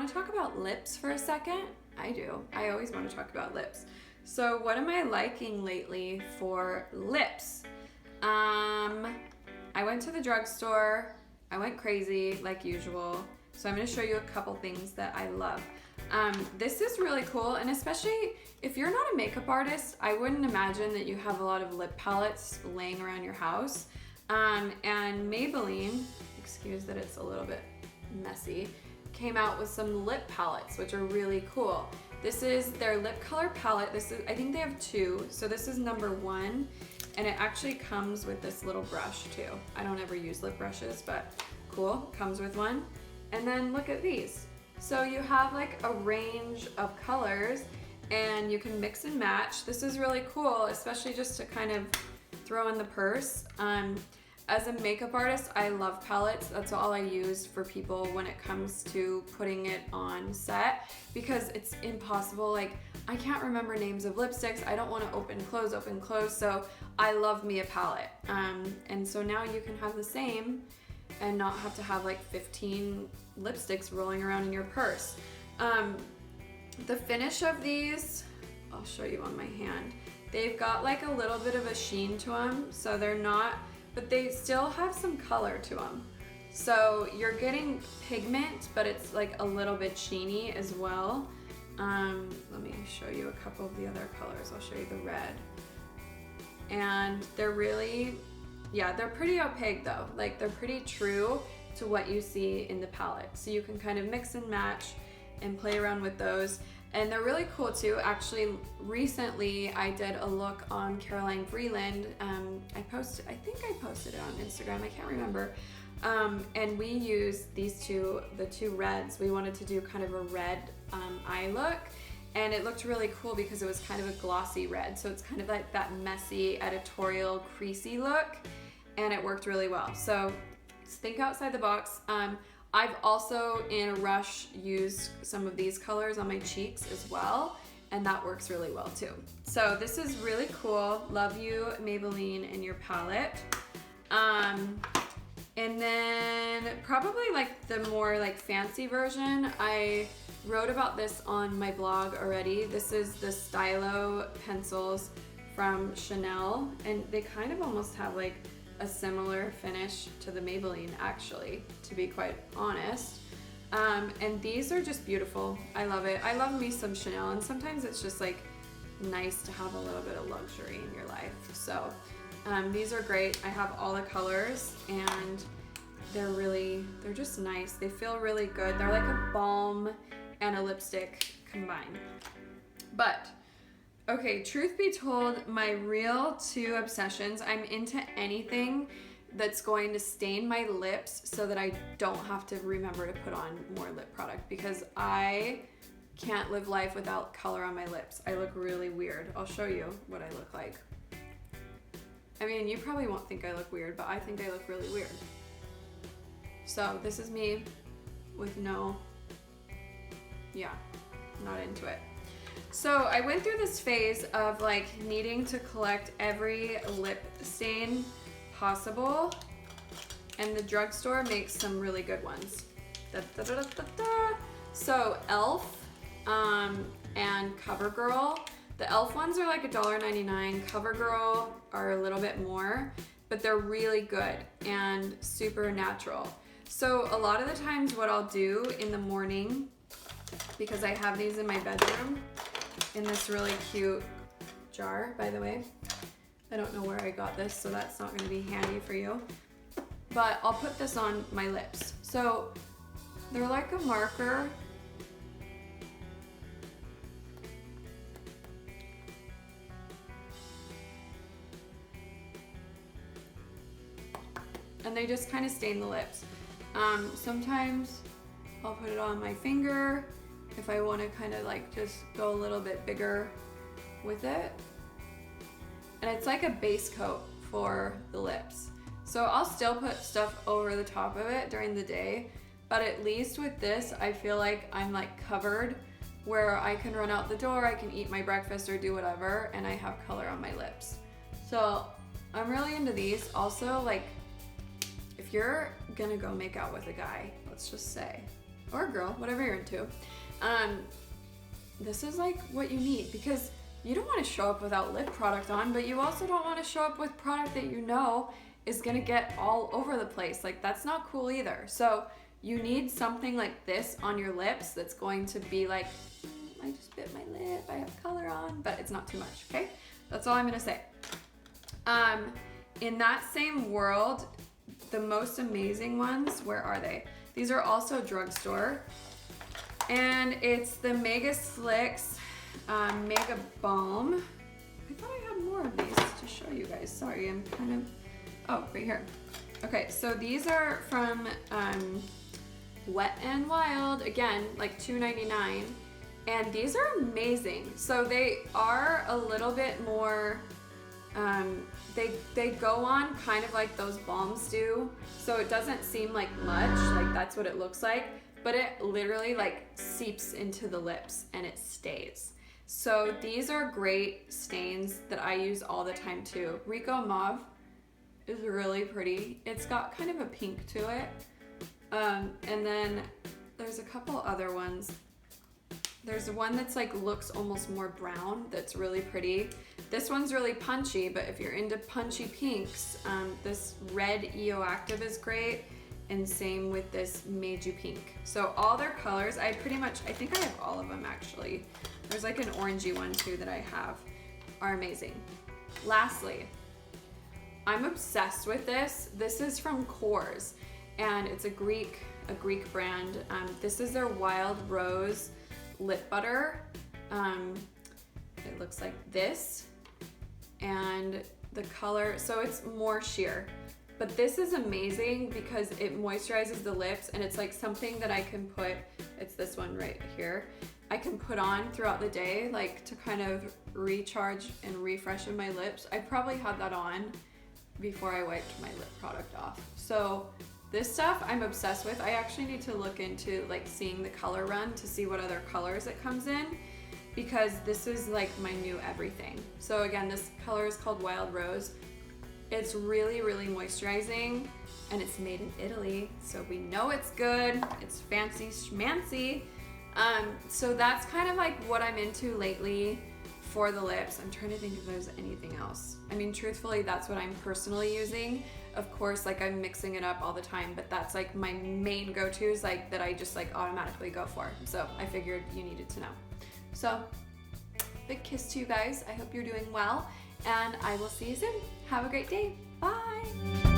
want to talk about lips for a second? I do. I always want to talk about lips. So what am I liking lately for lips? I went to the drugstore. I went crazy like usual. So I'm going to show you a couple things that I love. This is really cool, and especially if you're not a makeup artist, I wouldn't imagine that you have a lot of lip palettes laying around your house. And Maybelline, excuse that it's a little bit messy, came out with some lip palettes, which are really cool. This is their lip color palette. I think they have two. So this is number 1, and it actually comes with this little brush too. I don't ever use lip brushes, but cool, comes with one. And then look at these. So you have like a range of colors and you can mix and match. This is really cool, especially just to kind of throw in the purse. As a makeup artist, I love palettes. That's all I use for people when it comes to putting it on set, because it's impossible. Like, I can't remember names of lipsticks. I don't want to open, close. So I love me a palette. And so now you can have the same and not have to have like 15 lipsticks rolling around in your purse. The finish of these, I'll show you on my hand. They've got like a little bit of a sheen to them, so they're not, but they still have some color to them. So you're getting pigment, but it's like a little bit sheeny as well. Let me show you a couple of the other colors. I'll show you the red. And they're really, yeah, they're pretty opaque though. Like, they're pretty true to what you see in the palette. So you can kind of mix and match and play around with those. And they're really cool too. Actually, recently I did a look on Caroline Vreeland. I think I posted it on Instagram, I can't remember. And we used the two reds. We wanted to do kind of a red eye look. And it looked really cool because it was kind of a glossy red. So it's kind of like that messy, editorial, creasy look. And it worked really well. So think outside the box. I've also, in a rush, used some of these colors on my cheeks as well, and that works really well too. So this is really cool. Love you, Maybelline, and your palette. And then probably like the more like fancy version, I wrote about this on my blog already. This is the Stylo pencils from Chanel, and they kind of almost have like a similar finish to the Maybelline, actually, to be quite honest. And these are just beautiful. I love it. I love me some Chanel, and sometimes it's just like nice to have a little bit of luxury in your life. So these are great. I have all the colors, and they're just nice. They feel really good. They're like a balm and a lipstick combined. But okay, truth be told, my real 2 obsessions, I'm into anything that's going to stain my lips so that I don't have to remember to put on more lip product, because I can't live life without color on my lips. I look really weird. I'll show you what I look like. I mean, you probably won't think I look weird, but I think I look really weird. So this is me with not into it. So I went through this phase of like needing to collect every lip stain possible, and the drugstore makes some really good ones. So e.l.f. And CoverGirl. The e.l.f. ones are like $1.99. CoverGirl are a little bit more, but they're really good and super natural. So a lot of the times what I'll do in the morning, because I have these in my bedroom, in this really cute jar, by the way. I don't know where I got this, so that's not gonna be handy for you. But I'll put this on my lips. So they're like a marker. And they just kind of stain the lips. Sometimes I'll put it on my finger if I want to kind of like just go a little bit bigger with it. And it's like a base coat for the lips. So I'll still put stuff over the top of it during the day, but at least with this, I feel like I'm like covered, where I can run out the door, I can eat my breakfast or do whatever, and I have color on my lips. So I'm really into these. Also, like, if you're gonna go make out with a guy, let's just say, or a girl, whatever you're into, this is like what you need, because you don't want to show up without lip product on, but you also don't want to show up with product that you know is gonna get all over the place. Like, that's not cool either. So you need something like this on your lips that's going to be like, I just bit my lip, I have color on, but it's not too much, okay? That's all I'm gonna say. In that same world, the most amazing ones, where are they? These are also drugstore, and it's the Mega Slicks Mega Balm. I thought I had more of these to show you guys. Sorry, I'm kind of, oh, right here. Okay, so these are from Wet n Wild, again, like $2.99, and these are amazing. So they are a little bit more, they go on kind of like those balms do, so it doesn't seem like much, like that's what it looks like, but it literally like seeps into the lips and it stays. So these are great stains that I use all the time too. Rico Mauve is really pretty. It's got kind of a pink to it. And then there's a couple other ones. There's one that's like looks almost more brown that's really pretty. This one's really punchy, but if you're into punchy pinks, this red EO Active is great, and same with this Meiju Pink. So all their colors, I think I have all of them actually. There's like an orangey one too that I have, are amazing. Lastly, I'm obsessed with this. This is from Kors, and it's a Greek brand. This is their Wild Rose lip butter. It looks like this, and the color, so it's more sheer, but this is amazing because it moisturizes the lips, and it's like something that I can put, it's this one right here, I can put on throughout the day, like to kind of recharge and refreshen my lips. I probably had that on before I wiped my lip product off. So this stuff I'm obsessed with. I actually need to look into like seeing the color run to see what other colors it comes in, because this is like my new everything. So again, this color is called Wild Rose. It's really, really moisturizing, and it's made in Italy, so we know it's good. It's fancy schmancy. So that's kind of like what I'm into lately for the lips. I'm trying to think if there's anything else. I mean, truthfully, that's what I'm personally using. Of course, like I'm mixing it up all the time, but that's like my main go-tos, like that I just like automatically go for. So I figured you needed to know. So big kiss to you guys. I hope you're doing well, and I will see you soon. Have a great day. Bye.